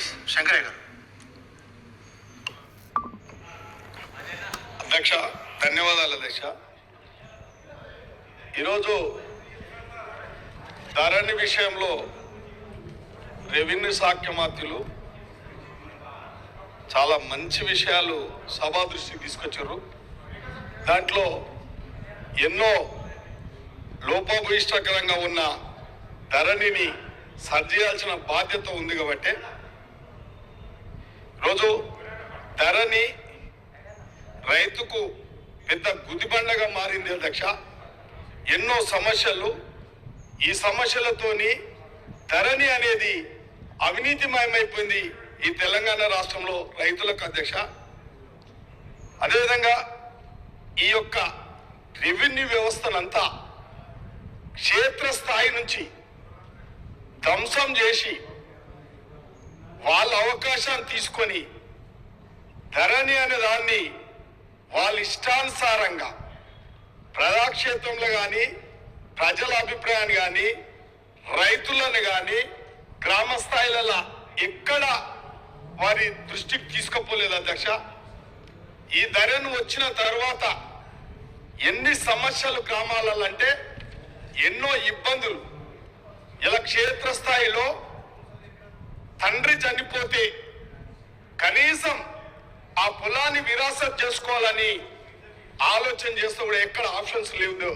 Please Shankaraiah గారు. అధ్యక్ష, ధన్యవాదాలు అధ్యక్ష. ఈరోజు ధరణి విషయంలో రెవెన్యూ శాఖ మంత్రులు చాలా మంచి విషయాలు సభా దృష్టికి తీసుకొచ్చారు. దాంట్లో ఎన్నో లోపభూయిష్టకరంగా ఉన్న ధరణిని సరిచేయాల్సిన బాధ్యత ఉంది కాబట్టి రోజు ధరణి రైతుకు పెద్ద గుదిబండగా మారింది అధ్యక్ష. ఎన్నో సమస్యలు, ఈ సమస్యలతోని ధరణి అనేది అవినీతిమయమైపోయింది ఈ తెలంగాణ రాష్ట్రంలో రైతులకు అధ్యక్ష. అదేవిధంగా ఈ యొక్క రెవెన్యూ వ్యవస్థనంతా క్షేత్రస్థాయి నుంచి ధ్వంసం చేసి వాళ్ళ అవకాశాన్ని తీసుకొని ధరణి అనే దాన్ని వాళ్ళ ఇష్టానుసారంగా ప్రజాక్షేత్రంలో కానీ ప్రజల అభిప్రాయాన్ని కానీ రైతులను కానీ గ్రామ స్థాయిలలో ఎక్కడ వారి దృష్టికి తీసుకుపోలేదు అధ్యక్ష. ఈ ధరణి వచ్చిన తర్వాత ఎన్ని సమస్యలు గ్రామాలలో అంటే ఎన్నో ఇబ్బందులు. ఇలా క్షేత్రస్థాయిలో తండ్రి చనిపోతే కనీసం ఆ పొలాన్ని విరాసత్ చేసుకోవాలని ఆలోచన చేస్తే కూడా ఎక్కడ ఆప్షన్స్ లేవు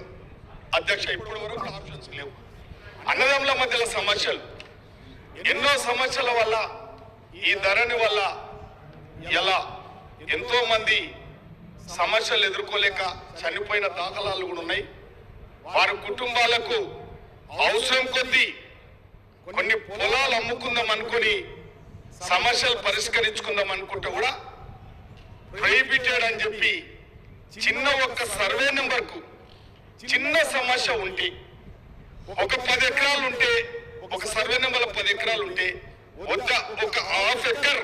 అధ్యక్ష. ఇప్పటి వరకు ఆప్షన్స్ లేవు. అన్నదమ్ముల మధ్యలో సమస్యలు, ఎన్నో సమస్యల వల్ల ఈ ధరణి వల్ల ఇలా ఎంతో మంది సమస్యలు ఎదుర్కోలేక చనిపోయిన దాఖలాలు కూడా ఉన్నాయి. వారి కుటుంబాలకు అవసరం కొద్దీ కొన్ని పొలాలు అమ్ముకుందాం అనుకుని సమస్యలు పరిష్కరించుకుందాం అనుకుంటే కూడా ప్రొహిబిటెడ్ అని చెప్పి చిన్న ఒక్క సర్వే నెంబర్కు చిన్న సమస్య ఉంటే ఒక 10 ఎకరాలు ఉంటే, ఒక సర్వే నెంబర్ 10 ఎకరాలు ఉంటే ఒక హాఫ్ ఎకర్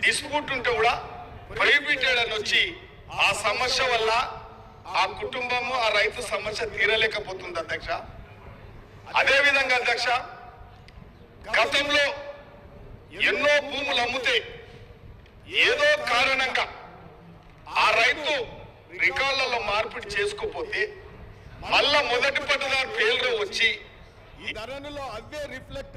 డిస్ప్యూట్ ఉంటే కూడా ప్రొహిబిటెడ్ అని వచ్చి ఆ సమస్య వల్ల ఆ కుటుంబము ఆ రైతు సమస్య తీరలేకపోతుంది అధ్యక్ష. అదేవిధంగా అధ్యక్ష, గతంలో ఎన్నో భూములు అమ్ముతే ఏదో కారణంగా ఆ రైతు రికార్డులలో మార్పిడి చేసుకోపోతే మళ్ళా మొదటి పట్టదారు పేర్లు వచ్చి ఈ ధరణిలో అవే రిఫ్లెక్ట్